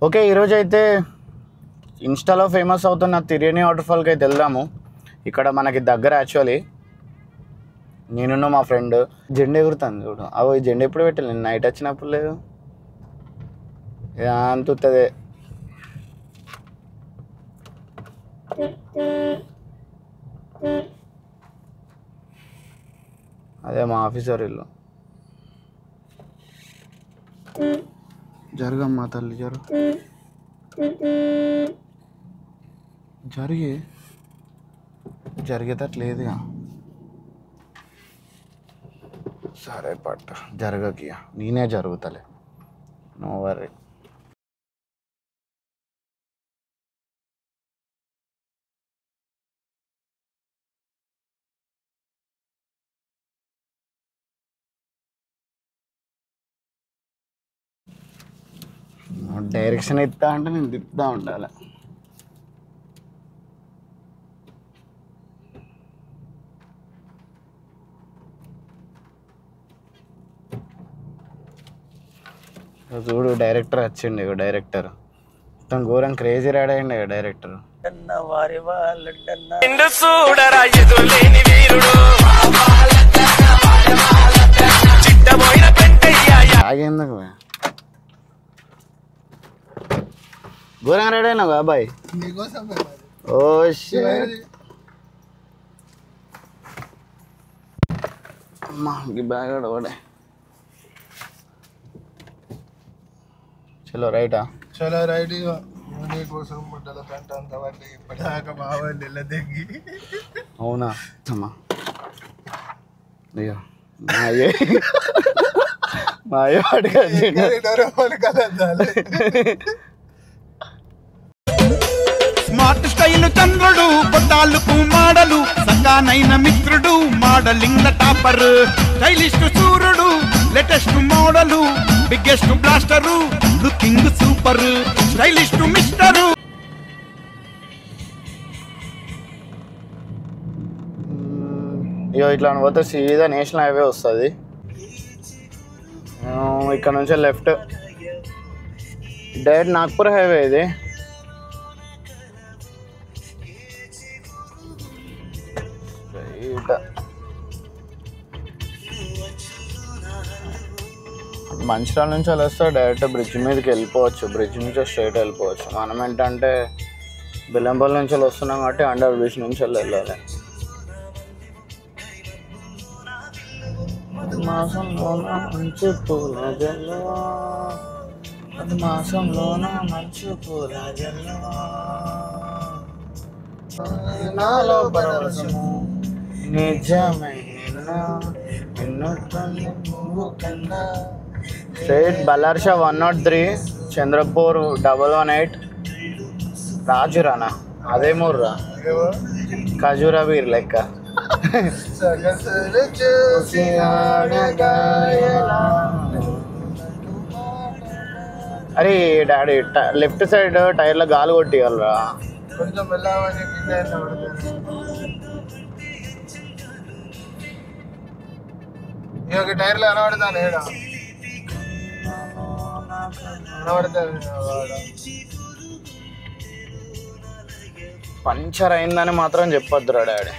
Okay, ఈరోజు అయితే ఇన్స్టాలో ఫేమస్ అవుతున్న తిరియని వాటర్ఫాల్కి అయితే వెళ్దాము. ఇక్కడ మనకి దగ్గర యాక్చువల్లీ. నేను మా ఫ్రెండ్ జెండా ఎగురుతాను చూడు. ఈ జెండా ఎప్పుడు పెట్టాలి? నేను నైట్ వచ్చినప్పుడు లేదు అంతుంది. అదే మా ఆఫీసర్ ఇల్లు. జరగమ్మా తల్లి జరిగేటట్లేదుగా. సరే పట్ట జరగకి, నేనే జరుగుతలే, నో వరీ. డైరెక్షన్ ఇస్తా అంటే నేను తిప్పుతా ఉండాలి. చూడు డైరెక్టర్ వచ్చిండు. ఇక డైరెక్టర్ మొత్తం ఘోరం క్రేజీ రాడ్ అయ్యండి. ఇక డైరెక్టర్ ఆగేందుకు ఘోరంగా రెడీ అయినావు బాబాయ్. ఓ అమ్మా బ్యాగ్ కూడా. చలో రైటా? చలో రైట్. కోసం బుడ్డల కంట అంత వండి ఇప్పటిదాకా బావాలి దగ్గి. అవునా అమ్మా? అయ్యో మా అయ్యో స్మార్ట్ స్టైల్ చంద్రుడు కొట్టాలకు మాడలు సకానైన మిత్రుడు మోడలింగ్ టాపర్ స్టైలిస్ట్ సూర్యుడు latest model biggest blaster looking super stylist mister. ఇగో ఇట్లా పోతే సీదా నేషనల్ హైవే వస్తుంది. ఇక్కడ నుంచి లెఫ్ట్ డైరెక్ట్ నాగ్పూర్ హైవే ఇది. మంచిర్యాల నుంచి వస్తే డైరెక్ట్ బ్రిడ్జ్ మీదకి వెళ్ళిపోవచ్చు. బ్రిడ్జ్ నుంచి స్ట్రైట్ వెళ్ళిపోవచ్చు. మనం ఏంటంటే బెల్లంపల్లి నుంచి వస్తున్నాం కాబట్టి అండర్ బ్రిడ్జ్ నుంచి వెళ్ళాలి. మాసంలోన మంచు పూల జల్లువా, మాసంలోన మంచు పూల జల్లువా, నాలో పరవశము నిజమైన స్ట్రైట్ బల్లార్షా 103 చంద్రపూర్ 118 రాజురానా అదే మూర్రా ఖజూరా వీర్ లెక్క. అరే డాడీ లెఫ్ట్ సైడ్ టైర్లో గాలి కొట్టిగలరా? టైర్లో అనబడతాను పంచర్ అయిందని మాత్రం చెప్పొద్దురా డాడీ.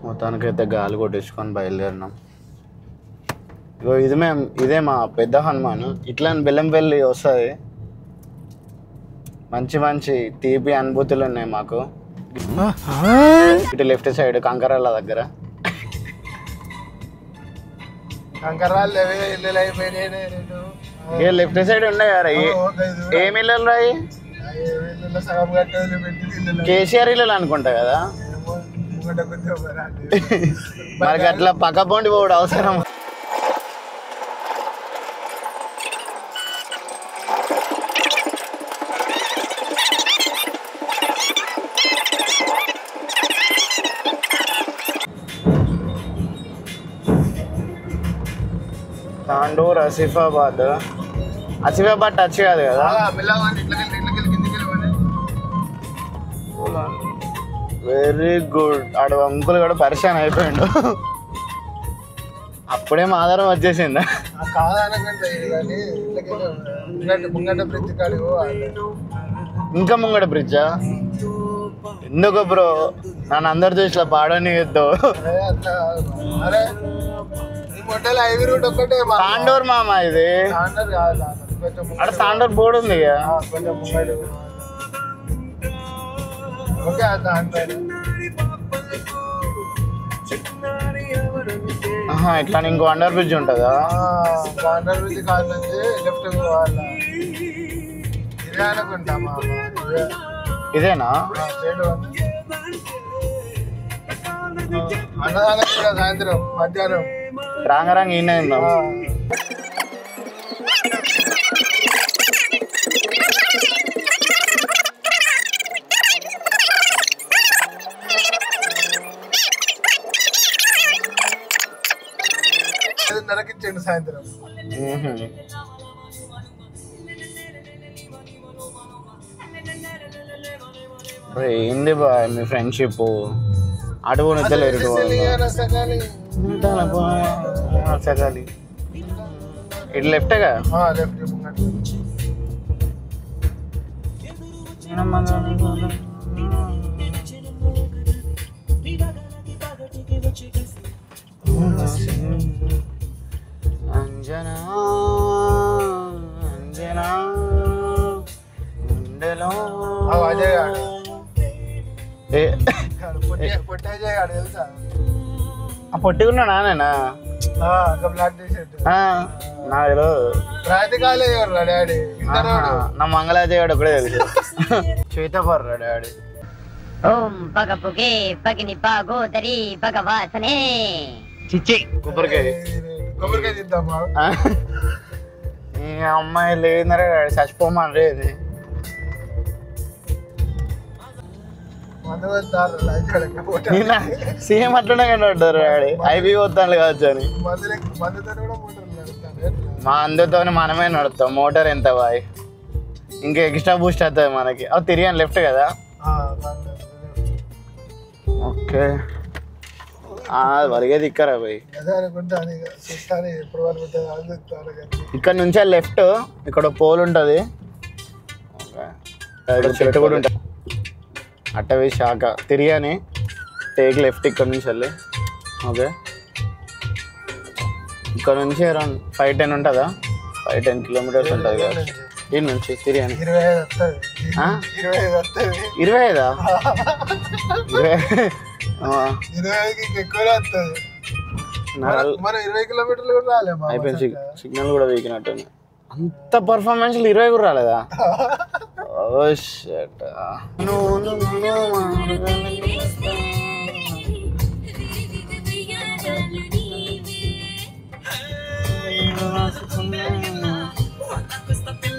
మొత్తానికైతే గాలి కొట్టించుకొని బయలుదేరినాం. ఇగో ఇదే మా పెద్ద హనుమాన్. ఇట్లా బెల్లంపల్లి వస్తుంది. మంచి మంచి తీపి అనుభూతులు ఉన్నాయి మాకు. ఇటు లెఫ్ట్ సైడ్ కంకరాల దగ్గర ఇక లెఫ్ట్ సైడ్ ఉన్నాయి కదా. ఏమి ఇల్లు రాయి? కేసీఆర్ ఇల్లు అనుకుంటా కదా. మరి అట్లా పక్క పోండి పోవడం అవసరం. తాండూర్ ఆసిఫాబాద్ టచ్ కాదు కదా. Very good. ఆడు అంకుల్ కూడా పరిశాన్ అయిపోయిండు. అప్పుడేం ఆధారం వచ్చేసిందా? కాదనకంటే కానీ ముంగట బ్రిడ్జ్ కాడికి పోవాలి. ఇంకా ముంగట బ్రిడ్జా? ఎందుకు బ్రో నన్ను అందరు చూసి పాడని చేద్దావు? అరే ఈ మొట్టలో హైవే రూట్ ఒక్కటే సాండోర్ మామ ఇది. సాండోర్ కాదు కొంచెం అక్కడ సాండోర్ బోర్డు ఉంది కొంచెం ముంగడు. ఓకే సాండోర్ ఇట్లా ఇంకో అండర్ బ్రిడ్జ్ ఉంటుందా? అండర్ బ్రిడ్జ్ కాదు నుంచి లెఫ్ట్ పోవాలా. ఇదే అనుకుంటా మామ. ఇదేనా? అన్నదానం కూడా సాయంత్రం మధ్యాహ్నం రాంగరాంగ ఈయన నరకించండి సాయంత్రం. ఏంది బాయ్ మీ ఫ్రెండ్షిప్? అటు నిద్దలేరు సగాలి. ఇటు లెఫ్టేగా? అంజనా అంజనా గుండెలో పొట్టిగున్నా నానేనా? బ్లాక్ టీషర్ట్ నాకు తెలియదు. రాజకాలే డాడీ నా మంగళాదేవుడు ఒకడే తెలుసు. శ్వేతపర్రా డాడీ. ఓం పగ పుగే పగిని పాగోదరి భగవాసనే. చిచ్చి కొబ్బరికాయ కొబ్బరికాయ తిద్దామా? ఈ అమ్మాయి లేదరే డాడీ చచ్చిపోమని ఇది. సేమ్ అట్లనే కనబడ్డారు డాడీ. ఐబీ వస్తాను కావచ్చు అని. మా అందరితో మనమే నడుస్తాం. మోటార్ ఎంత బాయ్, ఇంకా ఎక్స్ట్రా బూస్ట్ అవుతుంది మనకి. అవి తిరిగాను లెఫ్ట్ కదా? ఓకే వరిగేది ఇక్కరా బాయ్. ఇక్కడ నుంచే లెఫ్ట్, ఇక్కడ పోల్ ఉంటుంది, చెట్టు కూడా ఉంటుంది. అట్టవే శాఖ తిరిగాని టేక్ లెఫ్ట్ ఇక్కడ నుంచి వెళ్ళి. ఓకే ఇక్కడ నుంచి అరౌండ్ 5-10 ఉంటుందా? 5-10 కిలోమీటర్స్ ఉంటుంది కదా దీని నుంచి తిరిగాని. 25 అయిపోయింది. సిగ్నల్ కూడా వీకినట్టు. అంత పర్ఫార్మెన్స్ 20 కూడా రాలేదా? ఓ షట్.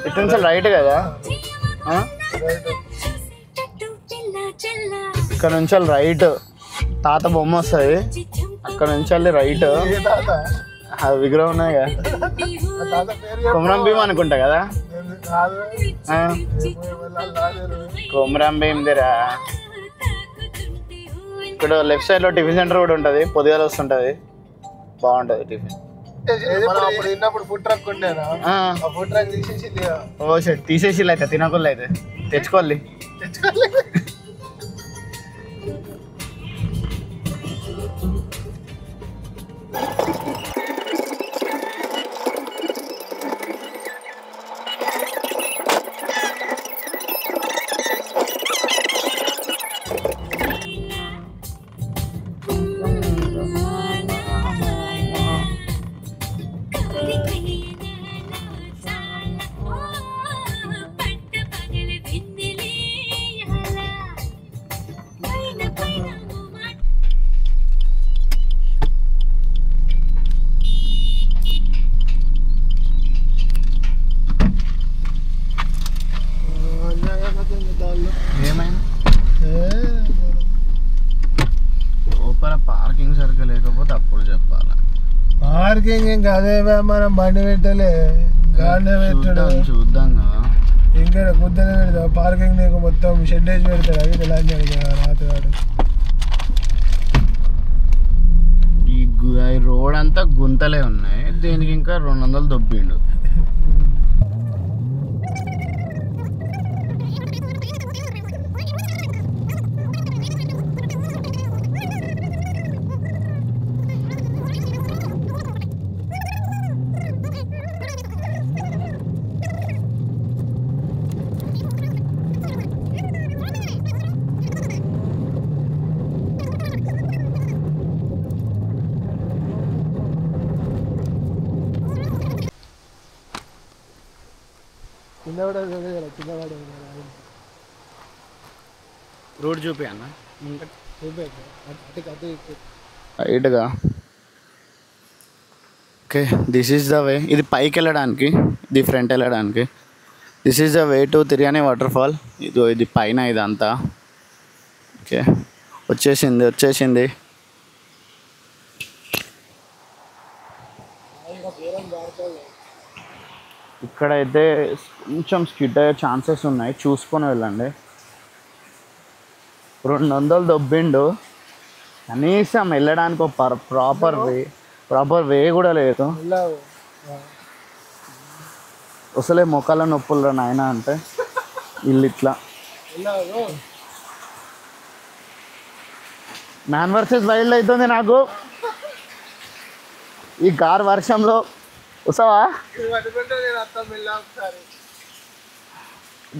ఇటు నుంచి రైట్ కదా? ఇక్కడ నుంచి రైట్ తాత బొమ్మ వస్తుంది. అక్కడ నుంచి వెళ్ళి రైట్ విగ్రహం ఉన్నాయి కదా, కొమరం భీమ్ అనుకుంటా కదా? కొమరం భీమ్ దిరా. ఇక్కడ లెఫ్ట్ సైడ్ లో టిఫిన్ సెంటర్ కూడా ఉంటుంది, పొద్దుగాల వస్తుంటది, బాగుంటది టిఫిన్. ఓ షట్ తీసేసి అయితే తినకుండా అయితే తెచ్చుకోవాలి. లోపల పార్కింగ్ సరిగ్గా లేకపోతే అప్పుడు చెప్పాలి. పార్కింగ్ ఇంకా అదే మనం బండి పెట్టలే, గాడి పెట్టడం చూద్దాం కదా. ఇంకా గుద్దనే పెడతాం. పార్కింగ్ నీకు మొత్తం షెడ్ వేసి పెడతాడు. అది తెలంగాణ రాత్రి రోడ్ అంతా గుంతలే ఉన్నాయి, దీనికి ఇంకా 200 దొబ్బిండు. రోడ్ చూపి అన్న రైట్గా. Okay, this is the way. ఇది పైకి వెళ్ళడానికి, ఇది ఫ్రంట్ వెళ్ళడానికి. This is the way to తిరియని వాటర్ ఫాల్. ఇది పైన ఇదంతా. ఓకే, వచ్చేసింది. ఇక్కడైతే కొంచెం స్కిడ్ అయ్యే ఛాన్సెస్ ఉన్నాయి, చూసుకొని వెళ్ళండి. 200 దొబ్బిండు, కనీసం వెళ్ళడానికి ఒక ప్రాపర్ వే కూడా లేదు. అసలే మొక్కల నొప్పులు నాయన అంటే ఇల్లు ఇట్లా. మ్యాన్ వర్సెస్ వైల్డ్ అవుతుంది నాకు ఈ కార్ వర్షంలో. వస్తావా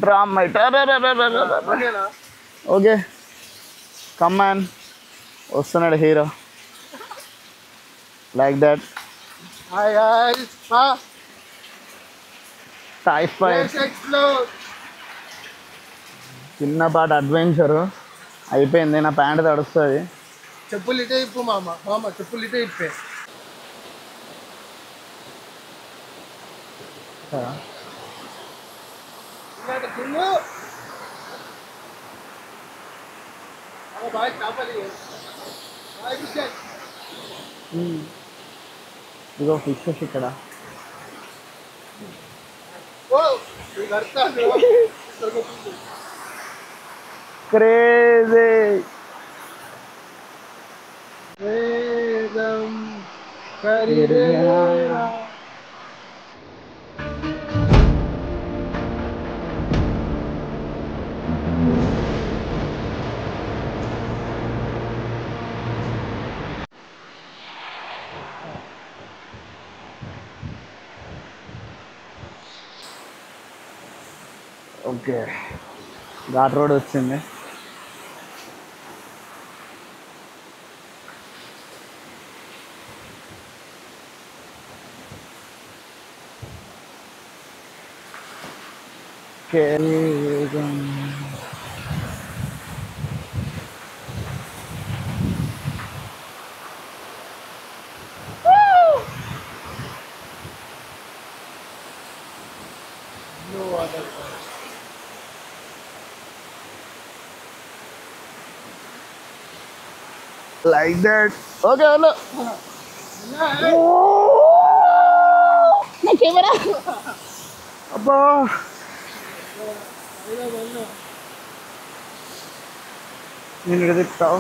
డ్రామా? Okay, come man. వస్తున్నాడు హీరో లైక్ దట్. చిన్నపాటి అడ్వెంచరు అయిపోయింది. నా ప్యాంట్ తడుస్తుంది. చెప్పులు ఇటే ఇప్పు మామ చెప్పులు ఇటే ఇప్పే. ఇదిగో ఫిషెస్ ఇక్కడ. క్రేజీ. ఓకే, ఘాట్ రోడ్ వచ్చింది. Like that. Okay, hello. Na camera. Abba. నేను ఎదుగుతావు.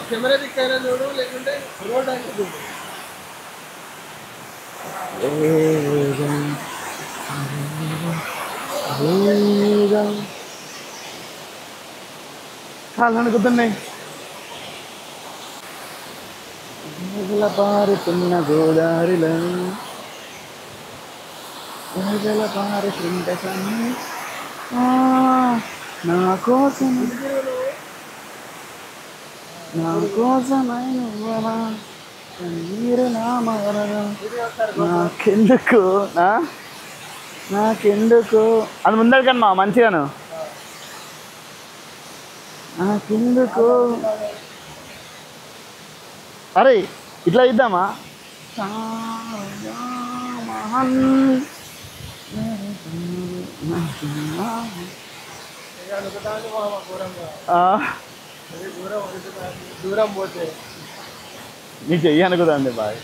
కెమెరా దిక్కైనా చూడు, లేకుంటే రోడ్ అంటే చూడు. కాళ్ళు అనుకుతున్నాయి. పారుతున్న గోదారిలో పారుతుంటే నా కోసం నీరు నాకెందుకు అది ముందర కన్నా మంచిగాను. నాకెందుకు అరే ఇట్లా ఇద్దామా? దూరం పోతే నీకు చెయ్యి అనుకుదండి బాయ్.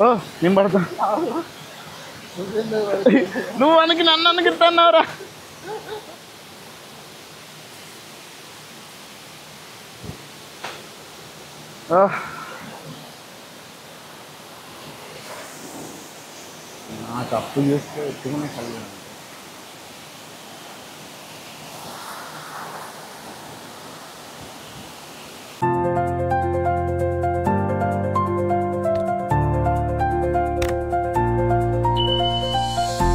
ఓ నేను పడతా. నువ్వు అనకి నన్ను అనుకుంటున్నావురా. నాకు అప్పు చేస్తే ఎత్తుకునే కలిగి